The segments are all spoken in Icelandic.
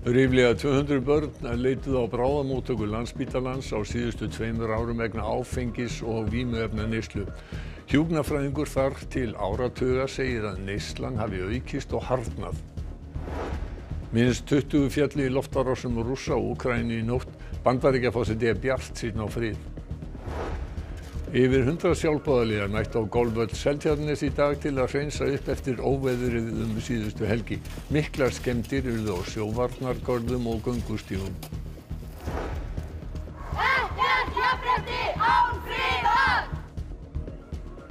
Ríflega 200 börn leituðu á bráðamóttöku Landspítalans á síðustu 2 árum vegna áfengis- og vímuefnaneyslu. Hjúkrunarfræðingur þar til áratuga segir að neyslan hafi aukist og harðnað. Minnst 20 féllu í loftárásum Rússa og Úkraínu í nótt. Bandaríkjaforseti er bjartsýnn á frið. Yfir 100 sjálfboðaliðar mættu á golfvöll Seltjarnarness í dag til að hreinsa upp eftir óveðrið síðustu helgi. Miklar skemmdir urðu á sjóvarnargörðum og göngustígum. Ekkert jafnrétti án friðar!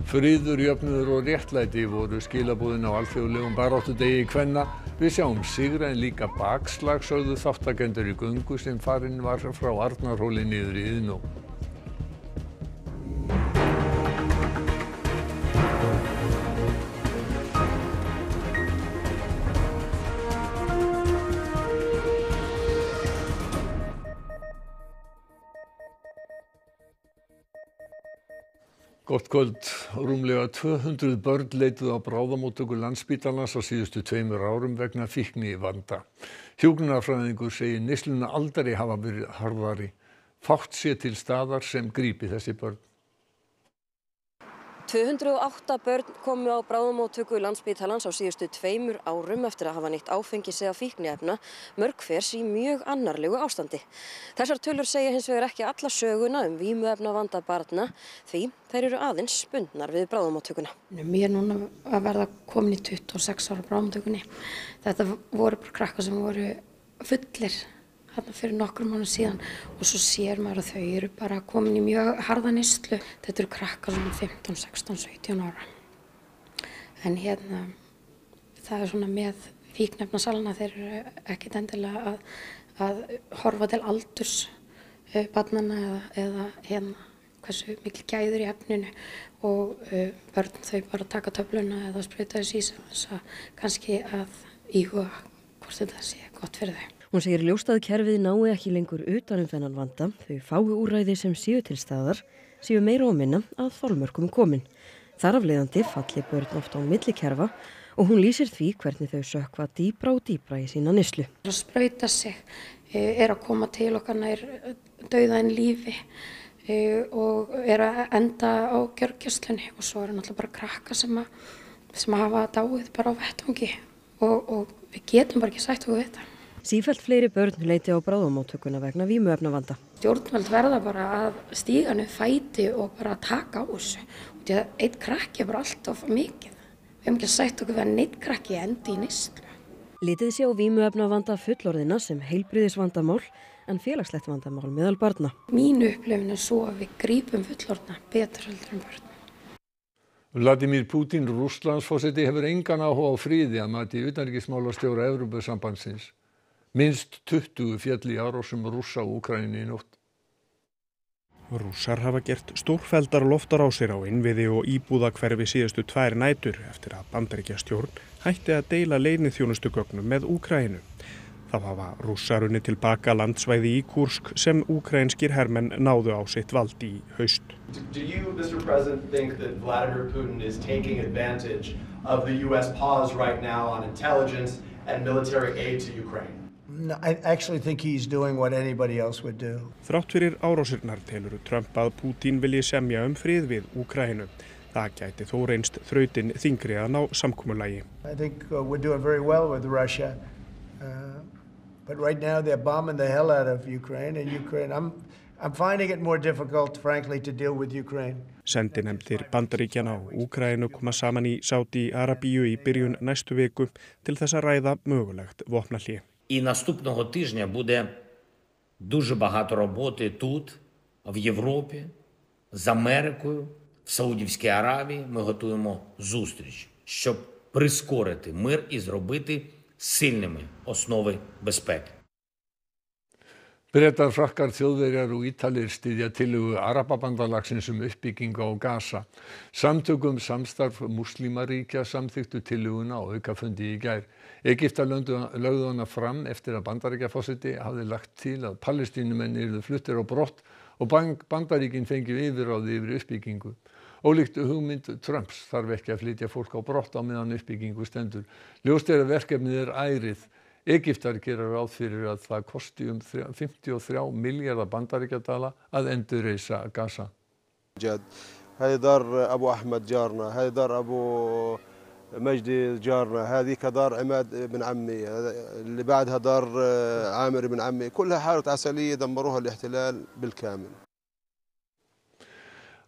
Friður, jöfnuður og réttlæti voru skilaboðin á alþjóðlegum baráttudegi kvenna. Við sjáum sigra en líka bakslag, sögðu þátttakendur í göngu sem farin var frá Arnarhóli niður í Iðnó. Gott kvöld. Rúmlega 200 börn leituðu á bráðamóttöku Landspítalans á síðustu 2 árum vegna fíknivanda. Hjúkrunarfræðingur segir neysluna aldrei hafa verið harðari. Fátt sé til staðar sem grípi þessi börn. 208 börn komu á bráðamóttöku Landspítalans á síðustu 2 árum eftir að hafa nýtt áfengis eða fíkniefna, mörg hvers í mjög annarlegu ástandi. Þessar tölur segja hins vegar ekki alla söguna vímuefnavanda barna, því þær eru aðeins bundnar við bráðamóttökuna. Ég er núna að verða komin í 26 ára bráðamóttökunni. Þetta voru bara krakkar sem voru fullir þarna fyrir nokkrum mánuðum síðan og svo sér maður að þau eru bara komin í mjög harða neyslu. Þetta eru krakkar svona 15, 16, 17 ára. En það er svona með fíkniefnasalana, þeir eru ekkert endilega að horfa til aldurs barnanna eða hversu mikil gæður í efninu og börn þau bara taka töfluna eða sprauta þessu í sig þess að kannski að íhuga hvort þetta sé gott fyrir þau. Hún segir ljóst að kerfið nái ekki lengur utan þennan vanda, þau fáu úrræði sem séu til staðar séu meira og minna að þolmörkum komin. Þar af leiðandi falli börn oft á milli kerfa og hún lýsir því hvernig þau sökkva dýpra og dýpra í sína neyslu. Að sprauta sig er að koma til okkar nær dauðaðin lífi og er að enda á gjörgæslunni og svo eru náttúrulega bara krakka sem hafa dáið bara á vettvangi og við getum bara ekki sætt okkur við þetta. Sífellt fleiri börn leiti á bráðamóttökuna vegna vímuefnavanda. Stjórnvöld verða bara að stíga niður fæti og bara taka á þessu. Því að einn krakki er bara alltaf mikið. Við hefum ekki sætt okkur við að einn krakki endi í neyslu. Litið sé á vímuefnavanda fullorðina sem heilbrigðisvandamál en félagslegt vandamál meðal barna. Mín upplifun er svo að við grípum fullorðna betur heldur en börn. Vladimir Putin, Rússlandsforseti, hefur engan áhuga á friði að mati utanríkismálastjóra Evrópusambandsins. Minnst 20 féllu í árásum Rússa og Úkraínu í nótt. Rússar hafa gert stórfelldar loftarásir á innviði og íbúðahverfi síðustu 2 nætur eftir að Bandaríkjastjórn hætti að deila leyniþjónustugögnum með Úkraínu. Þá hafa Rússar unnið tilbaka landsvæði í Kursk sem úkraínskir hermenn náðu á sitt vald í haust. Do you, Mr. President, think that Vladimir Putin is taking advantage of the U.S. pause right now on intelligence and military aid to Ukraine? No, I actually think he's doing what anybody else would do. Þrátt fyrir árásirnar telur Trump að Putin vilji semja frið við Úkraínu. Það gæti þó reynst þrautin þyngri að ná samkomulagi. I think we're doing very well with Russia. But right now they're bombing the hell out of Ukraine and I'm finding it more difficult, frankly, to deal with Ukraine. Sendinefndir Bandaríkjanna og Úkraínu koma saman í Sádi-Arabíu í byrjun næstu viku til þess að ræða mögulegt vopnahlé. І наступного тижня буде дуже багато роботи тут, в Європі, з Америкою, в Саудівській Аравії. Ми готуємо зустріч, щоб прискорити мир і зробити сильними основи безпеки. Bretar, Frakkar, Þjóðverjar og Ítalir styðja tillögu Arababandalagsins uppbyggingu á Gaza. Samtök samstarf múslímaríkja samþykktu tillöguna á aukafundi í gær. Egyptar lögðu hana fram eftir að Bandaríkjaforseti hafði lagt til að Palestínumenn yrðu fluttir á brott og Bandaríkin fengi yfirráð yfir uppbyggingu. Ólíkt hugmynd Trumps þarf ekki að flytja fólk á brott á meðan uppbyggingu stendur. Ljóst er að verkefnið er ærið. Egyptar gera ráð fyrir að það kosti 53 milljarða bandaríkjadala að endurreisa Gaza. هذه دار أبو أحمد جارنا، هذه دار أبو مجدي جارنا، هذه كدار عماد بن عمي، اللي بعدها دار عامر بن عمي، كلها حارة عسلية دمروها الاحتلال بالكامل.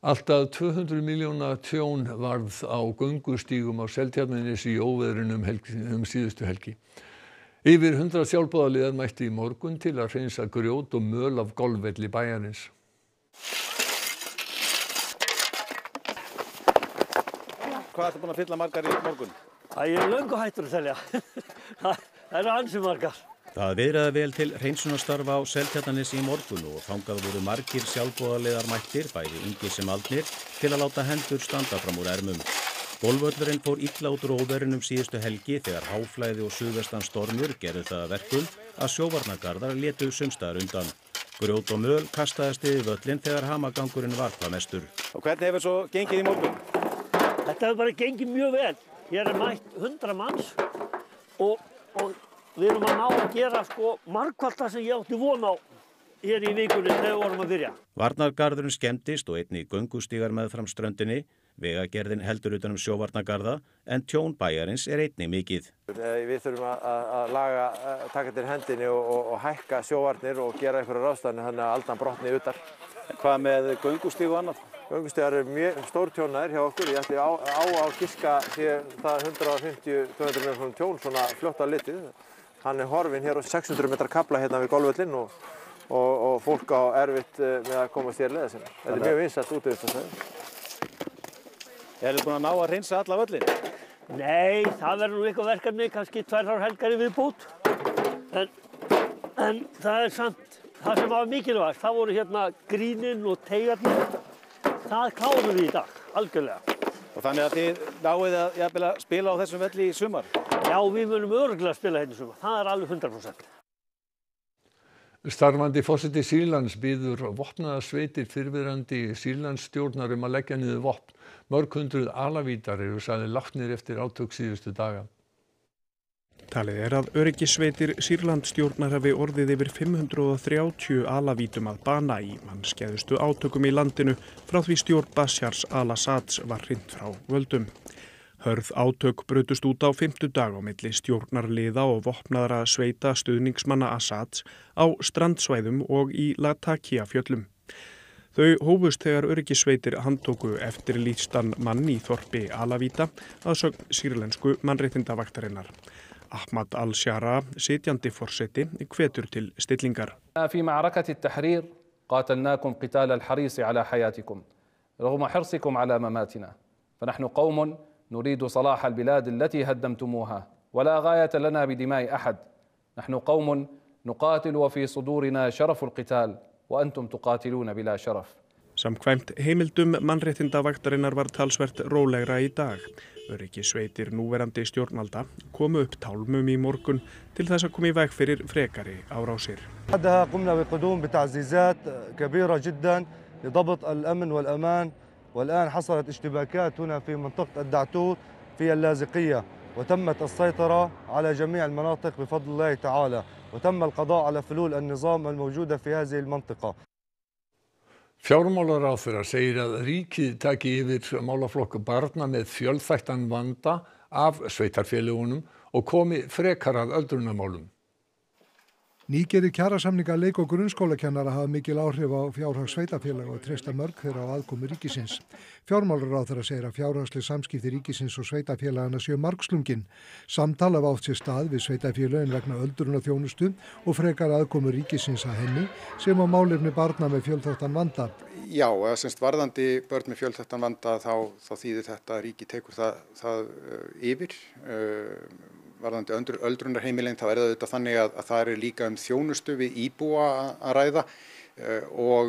Allt að 200 milljóna tjón varð á göngustígum á Seltjarnarnesi í óveðrinu síðustu helgi. Yfir 100 sjálfboðaliðar mættu í morgun til að hreinsa grjót og möl af golfvelli bæjarins. Hvað ertu búin að fylla margar í morgun? Ég er löngu hættur að selja. Það eru ansi margar. Það viðraði vel til hreinsunarstarfa á Seltjarnarnesi í morgun og þangað voru margir sjálfboðaliðar mættir, bæði ungir sem aldnir, til að láta hendur standa fram úr ermum. Golfvöllurinn fór illa út úr óveðrinum síðustu helgi þegar háflæði og suðvestan stormur gerðu það að verkum að sjóvarnargarðar létu sumstaðar undan. Grjót og möl kastaðist yfir völlinn þegar hamagangurinn var hvað mestur. Og hvernig hefur svo gengið í morgun? Þetta hefur bara gengið mjög vel. Hér er mætt 100 manns og við erum að ná að gera margfalt það sem ég átti von á hér í vikunni þegar við vorum að byrja. Varnargarðurinn skemmdist og einnig göngustígar meðfram ströndinni. Vegagerðin heldur utan sjóvarnargarða en tjón bæjarins er einnig mikið. Við þurfum að taka til hendinni og hækka sjóvarnir og gera einhverja ráðstafanir þannig að aldan brotni utar. Hvað með göngustíg og annað? Göngustígar eru mjög stórtjónaðir hjá okkur. Ég ætli á giska því það 150-200 milljóna tjón svona fljótt á litið. Hann er horfinn hér á 600 metrar kafla hérna við golfvöllinn og fólk á erfitt með að komast hér leiða sinna. Þetta er mjög vinsælt útivistarsvæði. Þið búin að ná að hreinsa alla völlin? Nei, það verður nú eitthvað verkefni, kannski 2-3 helgar í viðbót. En það er samt, það sem var mikilvægt, það voru hérna grínin og teigarnir. Það klárum við í dag, algjörlega. Og þannig að þið náið að spila á þessum velli í sumar? Já, við munum örugglega spila hérna í sumar. Það er alveg 100%. Starfandi forseti Sýrlands býður vopnaðar sveitir fyrrverandi Sýrlandsstjórnar að leggja niður vopn. Mörg hundruð alavítar eru sagðir látnir eftir átök síðustu daga. Talið er að öryggissveitir Sýrlandsstjórnar hafi orðið yfir 530 alavítum að bana í mannskæðustu átökum í landinu frá því stjórn Bashars al-Assads var hrint frá völdum. Hörð átök brutust út á 5. dag á milli stjórnarliða og vopnaðra sveita stuðningsmanna Assads á strandsvæðum og í Latakia fjöllum. Þau hófust þegar öryggissveitir handtóku eftirlýstan mann í þorpi Alavíta að sögn sýrlensku mannréttindavaktarinnar. Ahmad al-Shara, sitjandi forseti, hvetur til stillingar. في معركة التحرير قاتلناكم قتال الحريص على حياتكم رغم حرصكم على مماتنا فنحن قوم نريد صلاح البلاد التي هدمتموها ولا غاية لنا بدماء أحد نحن قوم نقاتل وفي صدورنا شرف القتال وأنتم تقاتلون بلا شرف. Samkvæmt heimildum mannréttindavaktarinnar var talsvert rólegra í dag. Öryggissveitir núverandi stjórnvalda komu upp tálmum í morgun til þess að koma í veg fyrir frekari árásir. بعدها قمنا بقدوم بتعزيزات كبيرة جدا لضبط الأمن والأمان والآن حصلت اشتباكات هنا في منطقة الدعتور في اللاذقية وتمت السيطرة على جميع المناطق بفضل الله تعالى وتم القضاء على فلول النظام الموجودة في هذه المنطقة. Fjármálaráðherra segir að ríkið taki yfir málaflokk barna með fjölþættan vanda af sveitarfélögunum og komi frekar að öldrunarmálum. Nýgerðir kjarasamningar leik- og grunnskólakennara hafa mikil áhrif á fjárhag sveitarfélaga og treysta mörg þeirra á aðkomu ríkisins. Fjármálaráðherra segir að fjárhagsleg samskipti ríkisins og sveitarfélagana séu margslungin. Samtal hafa átt sér stað við sveitarfélögin vegna öldrunarþjónustu og frekar aðkomu ríkisins að henni sem á málefni barna með fjölþættan vanda. Já, semst varðandi börn með fjölþættan vanda þá þýðir þetta að ríki tekur það yfir. Varðandi öldrunarheimilin þá er það auðvitað þannig að það er líka þjónustu við íbúa að ræða og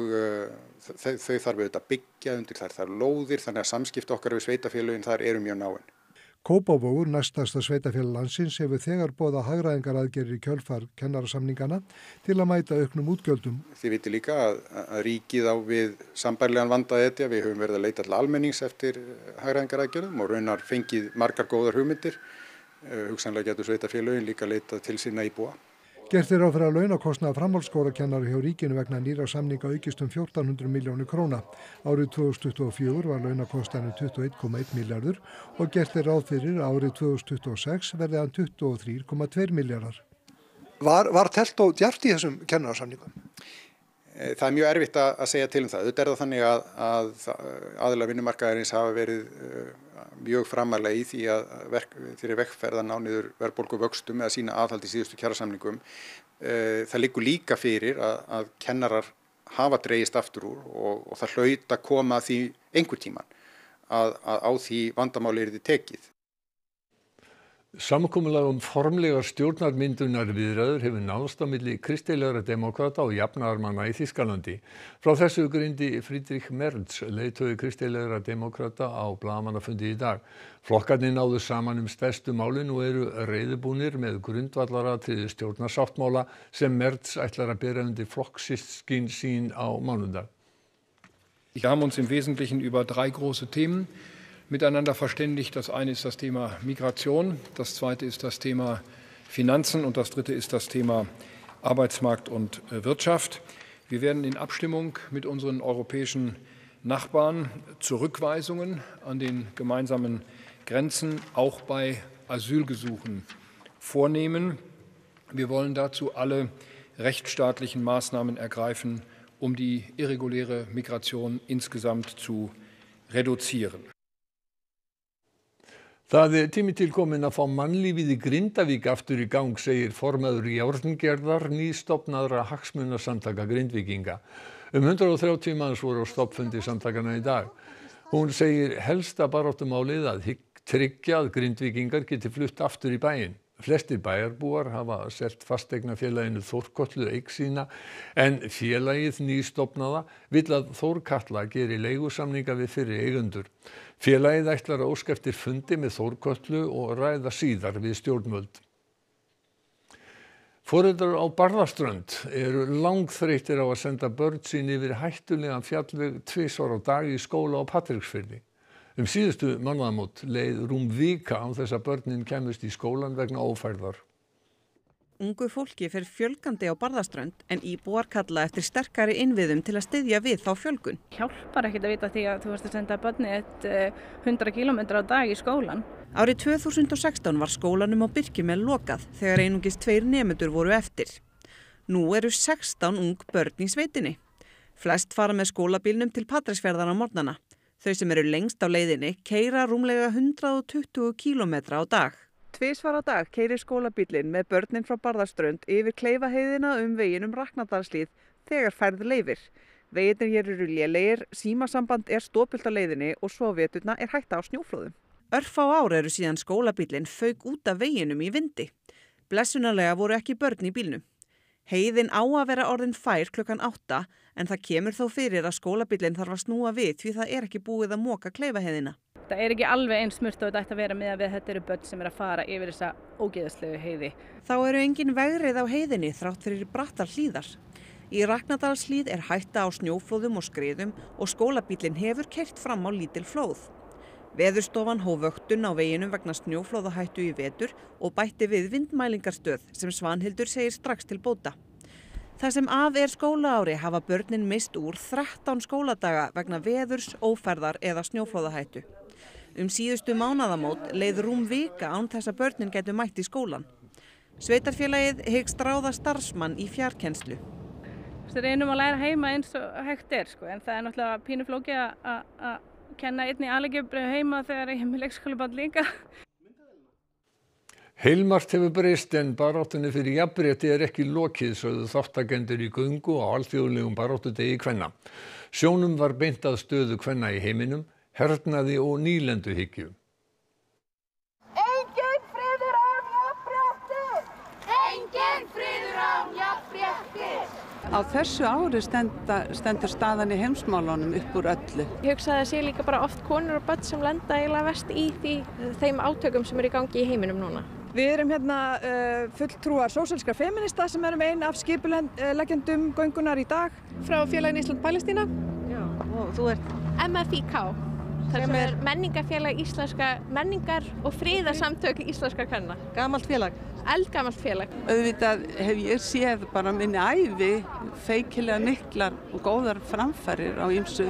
þau þarf auðvitað að byggja undir þær lóðir þannig að samskipti okkar við sveitafélögin þar eru mjög náin. Kópavogur, næstasta sveitafélag landsins, hefur þegar boðað hagræðingaraðgerðir í kjölfar kennarasamningana til að mæta auknum útgjöldum. Þið viti líka að ríkið á við sambærilegan vanda að etja. Við höfum verið að leita til almennings eftir hagræðingaraðgerðum og raunar fengið margar góðar hugmyndir hugsanlega getur sveitarfélögin líka leitað til sinna íbúa. Gert ráð fyrir að launakostnaður framhaldsskólakennara hjá ríkinu vegna nýrra samninga aukist 1400 milljónir króna. Árið 2024 var launakostnaðurinn 21,1 milljarður og gert ráð fyrir að árið 2026 verði hann 23,2 milljarðar. Var telt og djarft í þessum kennarasamningum? Það mjög erfitt að segja til það. Þetta það þannig að aðilar vinnumarkaðarins hafa verið mjög framarlega í því að fyrir vegferð að ná niður verðbólguvöxtum eða sína aðhald í síðustu kjarasamningum. Það liggur líka fyrir að kennarar hafa dregist aftur úr og það hlaut að koma að því einhver tíman að á því vandamáli yrði tekið. Samkomulag formlegar stjórnarmyndunarviðræður hefur náðst á milli kristilegra demókrata og jafnaðarmanna í Þýskalandi. Frá þessu greindi Friedrich Merz, leiðtogi kristilegra demókrata, á blaðamannafundi í dag. Flokkarnir náðu saman stærstu málin og eru reiðubúnir með grundvallaratriði stjórnarsáttmála sem Merz ætlar að bera undir flokkssystkini sín á mánudag. Wir haben uns im Wesentlichen über 3 große Themen miteinander verständigt. Das eine ist das Thema Migration, das zweite ist das Thema Finanzen und das dritte ist das Thema Arbeitsmarkt und Wirtschaft. Wir werden in Abstimmung mit unseren europäischen Nachbarn Zurückweisungen an den gemeinsamen Grenzen auch bei Asylgesuchen vornehmen. Wir wollen dazu alle rechtsstaatlichen Maßnahmen ergreifen, um die irreguläre Migration insgesamt zu reduzieren. Það tími til kominn að fá mannlífið í Grindavík aftur í gang, segir formaður Járngerðar nýstofnaðra hagsmunasamtaka Grindvíkinga. 130 manns voru á stofnfundi samtakanna í dag. Hún segir helsta baráttumálið að tryggja að Grindvíkingar geti flutt aftur í bæinn. Flestir bæjarbúar hafa selt fasteignafélaginu Þórkötlu eign sína en félagið nýstofnaða vill að Þórkatla geri leigusamninga við fyrri eigendur. Félagið ætlar að óska eftir fundi með Þórkötlu og ræða síðar við stjórnvöld. Foreldrar á Barðaströnd eru langþreyttir á að senda börn sín yfir hættulegan fjallveg 2 á dag í skóla á Patreksfirði. Síðustu mánaðamót leið rúm vika án þess að börnin kæmust í skólan vegna ófærðar. Ungu fólki fer fjölgandi á Barðaströnd en íbúar kalla eftir sterkari innviðum til að styðja við þá fjölgun. Hjálpar ekkert að vita því að þú varst að senda börnið 100 km á dag í skólan. Árið 2016 var skólanum á Birkimel lokað þegar einungis 2 nemendur voru eftir. Nú eru 16 ung börn í sveitinni. Flest fara með skólabílnum til Patreksfjarðar á morgnana. Þau sem eru lengst á leiðinni keyra rúmlega 120 km á dag. 2 á dag keyrir skólabíllinn með börnin frá Barðaströnd yfir Kleifaheiðina veginn Raknadalshlíð þegar færð leyfir. Vegirnir hér eru lélegir, símasamband stopult á leiðinni og svo veturna hætta á snjóflóðum. Örfá ár eru síðan skólabíllinn fauk út af veginum í vindi. Blessunarlega voru ekki börn í bílnum. Heiðin á að vera orðin fær klukkan 8 en það kemur þó fyrir að skólabíllinn þarf að snúa við því það ekki búið að moka Kleifaheiðina. Það ekki alveg eins smurt og þetta ætti að vera með að þetta eru börn sem að fara yfir þessa ógeðslegu heiði. Þá eru engin vegrið á heiðinni þrátt fyrir brattar hlíðar. Í Raknadalshlíð hætta á snjóflóðum og skriðum og skólabíllinn hefur keyrt fram á lítil flóð. Veðurstofan hóf vöktun á veginum vegna snjóflóðahættu í vetur og bætti við vindmælingarstöð sem Svanhildur segir strax til bóta. Það sem af skólaári hafa börnin mist úr 13 skóladaga vegna veðurs, ófærðar eða snjóflóðahættu. Síðustu mánaðamót leið rúm vika án þess að börnin gætu mætt í skólan. Sveitarfélagið hyggst ráða starfsmann í fjarkennslu. Við reynum að læra heima eins og hægt en það náttúrulega pínu flókið að kenna einni algebru heima þegar ég með leikskólabarn líka. Heilmargt hefur breyst en baráttunni fyrir jafnrétti ekki lokið, sögðu þáttakendur í göngu á alþjóðlegum baráttudegi kvenna. Sjónum var beint að stöðu kvenna í heiminum, hernaði og nýlenduhyggju. Enginn friður án jafnrétti! Enginn friður án jafnrétti! Á þessu ári stendur staðan í heimsmálunum upp úr öllu. Ég hugsa að það sé líka bara oft konur og börn sem lenda eiginlega verst í þeim átökum sem eru í gangi í heiminum núna. Við erum hérna fulltrúar sósíalískra femínista sem erum ein af skipuleggjendum göngunnar í dag. Frá félaginu Ísland Palestína. Já, og þú ert? MFIK. sem er menningarfélag íslenska menningar og friðarsamtök íslenskra kvenna. Gamalt félag? Eldgamalt félag. Auðvitað hef ég séð bara minni ævi feikilega miklar og góðar framfarir á ýmsu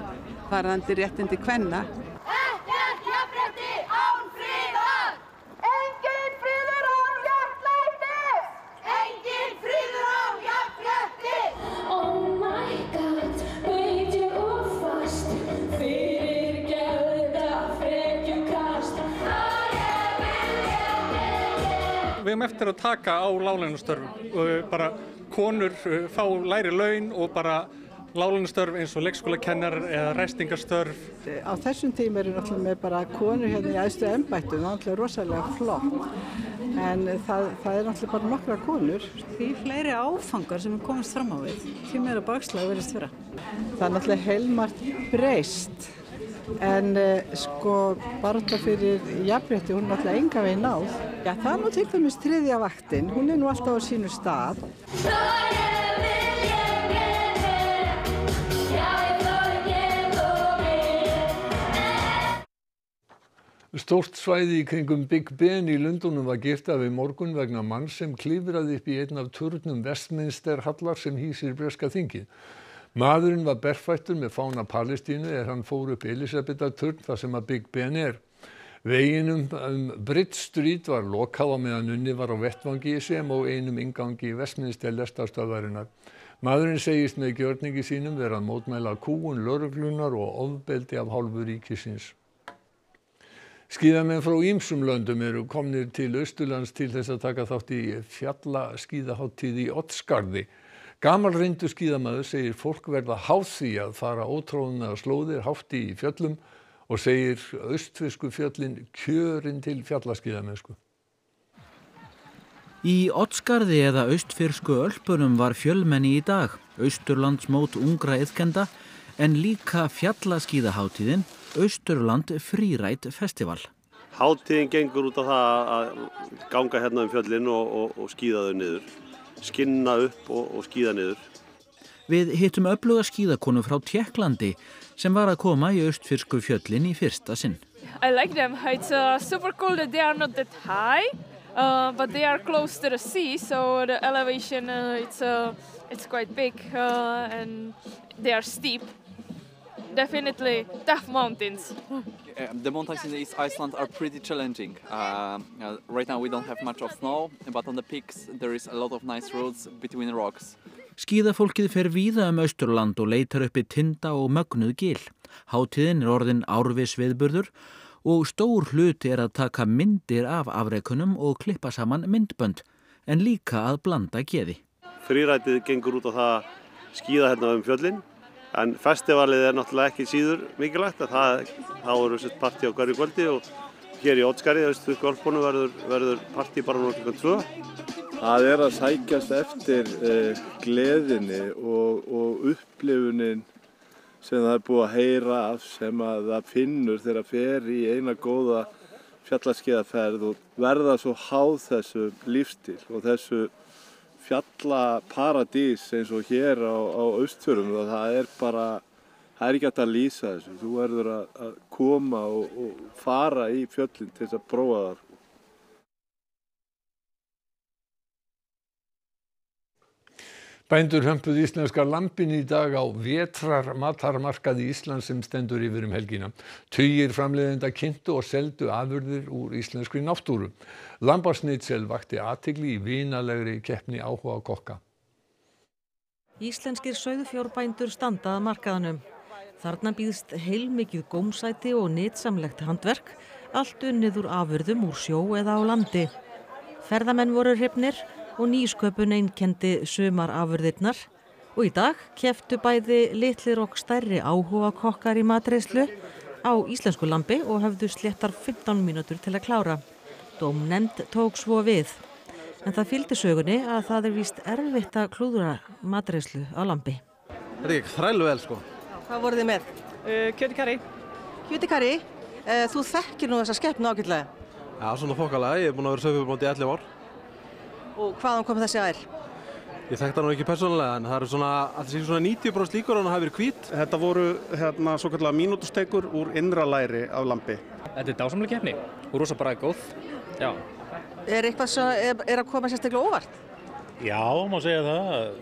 varðandi réttindi kvenna. Ekkert jafnrétti án friðar! Enginn friður án jafnréttis! Enginn friður án jafnréttis! Oh my God, veit ég of fast, fyrirgefðu þetta frekjukast. Við höfum eftir að taka á láglaunastörfum og bara konur fá lægri laun og bara láglaunastörf eins og leikskólakennarar eða ræstingastörf. Á þessum tíma eru náttúrulega með bara konur hérna í æðstu embættum, náttúrulega rosalega flott. En það er náttúrulega bara nokkra konur. Því fleiri áfangar sem við komast fram á við, því meira bakslag verðist vera. Það er náttúrulega heilmargt breyst. En sko baráttan fyrir jafnrétti, hún er náttúrulega engan veginn náð. Já, það er nú til dæmis þriðja vaktin, hún er nú alltaf á sínu stað. Stórt svæði í kringum Big Ben í Lundúnum var girt af í morgun vegna manns sem klifraði upp í einn af turnum Westminster hallar sem hýsir breska þingið. Maðurinn var berfættur með fána Palestínu hann fór upp Elisabethar-turn þar sem að Big Ben er. Veginum Bridge Street var lokað á meðan unnið var á vettvangi sem og einum inngangi Westminster lestarstöðvarinnar. Maðurinn segist með gjörningi sínum vera að mótmæla kúgun lögreglunnar og ofbeldi af hálfu ríkisins. Skíðamenn frá ýmsum löndum eru komnir til Austurlands til þess að taka þátt í fjallaskíðahátíð í Oddsskarði. Gamalreyndur skíðamaður segir fólk verða háð því að fara ótroðnar slóðir hátt í fjöllum og segir austfirsku fjöllin kjörin til fjallaskíðamennsku. Í Oddsskarði eða austfirsku Ölpunum var fjölmenni í dag, Austurlandsmót ungra iðkenda, en líka fjallaskíðahátíðin Austurland Freeride Festival. Hátíðin gengur út á það að ganga hérna fjöllin og skíða þau niður, skinna upp og skíða niður. Við hittum öfluga skíðakonu frá Tékklandi sem var að koma í austfirsku fjöllin í fyrsta sinn. I like them. It's super cool that they are not that high, but they are close to the sea, so the elevation it's quite big and they are steep. Definitely tough mountains. The mountains in East Iceland are pretty challenging. Right now we don't have much of snow, but on the peaks there is a lot of nice roads between rocks. Skíðafólkið fer víða Austurland og leitar uppi tinda og mögnuð gil. Hátíðin er orðin árviss viðburður og stór hluti að taka myndir af afrekunum og klippa saman myndbönd, en líka að blanda geði. Freerætið gengur út á það að skíða hérna fjöllin. En festivalið er náttúrulega ekki síður mikilvægt að það eru partí á hverju kvöldi og hér í Oddsskarði, austfirsku Ölpunum verður partí bara nú klukkan 2. Það er að sækjast eftir gleðinni og upplifunin sem það er búið að heyra af sem að það finnur þegar það fer í eina góða fjallaskíðaferð og verða svo háð þessu lífstíl og þessu fjallaparadís eins og hér á Austfjörðum og það er ekki hægt að lýsa þessu. Þú verður að koma og fara í fjöllin til þess að prófa það. Bændur hömpuðu íslenska lambin í dag á vetrarmatarmarkaði Íslands sem stendur yfir helgina. Tugir framleiðenda kynntu og seldu afurðir úr íslenskri náttúru. Lambarsnitsel vakti athygli í vinalegri keppni áhuga kokka. Íslenskir sauðfjárbændur standa að markaðanum. Þarna býðst heilmikið gómsæti og nytsamlegt handverk, allt unnið úr afurðum úr sjó eða á landi. Ferðamenn voru hrifnir og nýsköpun einkenndi sumar afurðirnar og í dag kepptu bæði litlir og stærri áhuga kokkar í matreiðslu á íslensku lambi og höfðu sléttar 15 mínútur til að klára. Dómnefnd tók svo við. En það fylgdi sögunni að það er víst erfitt að klúðra matreiðslu á lambi. Þetta er þrælu vel sko. Hvað voruð þið með? Kjötikarri. Kjötikarri? Þú þekkir nú þessa skepnu ágætlega? Já, svona þokkalega. Ég er búinn að vera sauðfjárbóndi í 11 ár. Og hvaðan kom þessi ær? Ég þekkti hann ekki persónulega en það eru svona 90% líkur hann hafi verið hvít. Þetta voru svo kallar mínútusteikur úr innra læri af lambi. Þetta dásamleg keppni og rosa bragðgóð. Já. Er eitthvað sem er að koma sérstaklega óvart? Já, má segja það.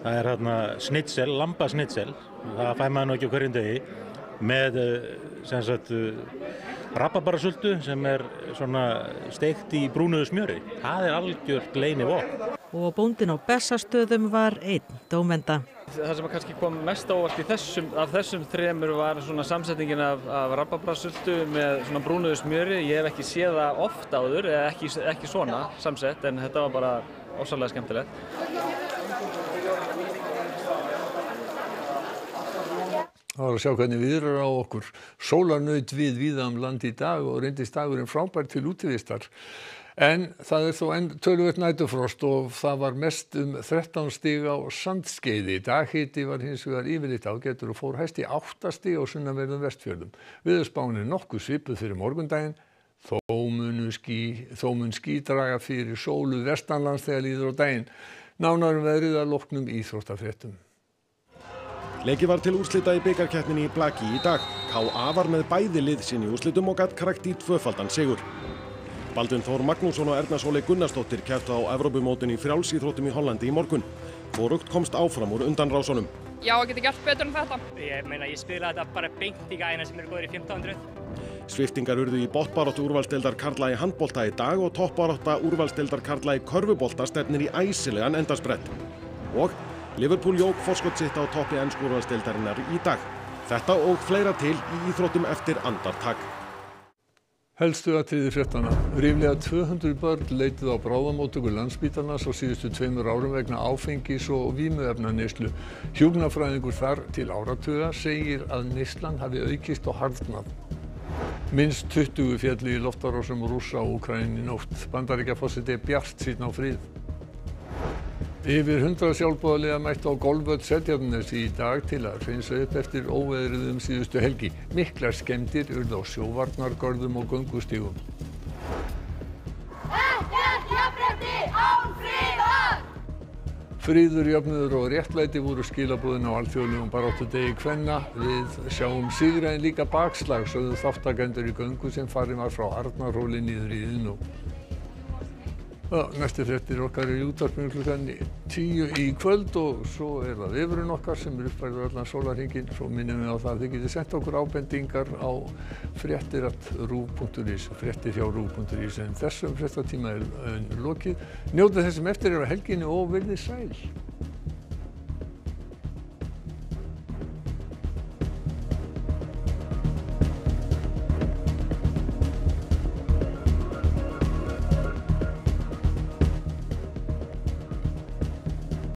Það er snitsel, lambasnitsel. Það fær maður nú ekki á hverjum degi með rabarbarasultu sem er svona steikt í brúnuðu smjöri. Það er algjört leynivopn. Og bóndinn á Bessastöðum var einn dómenda. Það sem kannski kom mest ávart af þessum þremur var svona samsetningin af rabarbarasultu með svona brúnuðu smjöri. Ég hef ekki séð það oft áður, eða ekki svona samsett, en þetta var bara ofsalega skemmtilegt. Það var að sjá hvernig viðrar á okkur. Sólarnaut víða land í dag og reyndist dagurinn frábær til útivistar. En það þó enn töluvert næturfrost og það var mest 13 stig á Sandskeiði. Daghiti var hins vegar yfirleitt ágætur og fór hæst í 8 stig á sunnanverðum Vestfjörðum. Veðurspáin er nokkuð svipuð fyrir morgundaginn. Þó mun ský draga fyrir sólu vestanlands þegar líður á daginn. Nánar veðrið að loknum íþróttafréttum. Leikið var til úrslita í bikarkeppninni í Blaki í dag. KA var með bæði lið sín í úrslitum og gat krækt í 2-faldan sigur. Baldvin Þór Magnússon og Erna Sóley Gunnarsdóttir kepptu á Evrópumótinu í frjálsíþróttum í Hollandi í morgun. Hvorugt komst áfram úr undanrásunum. Já, geti gert betur en þetta. Ég spilaði þetta bara beint í gæðina sem eru góðir í 1500. Sviftingar urðu í botnbaráttu úrvalsdeildar karla í handbolta í dag og toppbarátta úrvalsdeildar karla í körfubolta stefnir í æsilegan endasprett. Og Liverpool jók forskot sitt á toppi ensku úrvalsdeildarinnar í dag. Þetta og fleira til í íþróttum eftir andartak. Helstu atriði fréttanna. Ríflega 200 börn leituðu á bráðamóttöku Landspítalans á síðustu 2 árum vegna áfengis- og vímuefnaneyslu. Hjúkrunarfræðingur þar til áratuga segir að neyslan hafi aukist og harðnað. Minnst 20 féllu í loftárásum Rússa og Úkraínu í nótt. Bandaríkjaforseti er bjartsýnn á frið. Yfir 100 sjálfboðaliðar mættu á golfvöll Seltjarnarnesi í dag til að hreinsa upp eftir óveðrið síðustu helgi. Miklar skemmdir urðu á sjóvarnargörðum og göngustígum. Ekkert jafnrétti án friðar! Friður, jöfnuður og réttlæti voru skilaboðin á alþjóðlegum baráttudegi kvenna. Við sjáum sigra en líka bakslag, sögðu þáttakendur í göngu sem farin var frá Arnarhóli niður í Iðnó. Næstu fréttir okkar í útvarpinu klukkan 10 í kvöld og svo er það vefurinn okkar sem er uppfærður allan sólarhringinn. Svo minnum við á það að þið getið sent okkur ábendingar á fréttir@ruv.is, fréttir hjá ruv.is, en þessum fréttatíma er lokið. Njótið þessum eftir á helginni og verið sæl.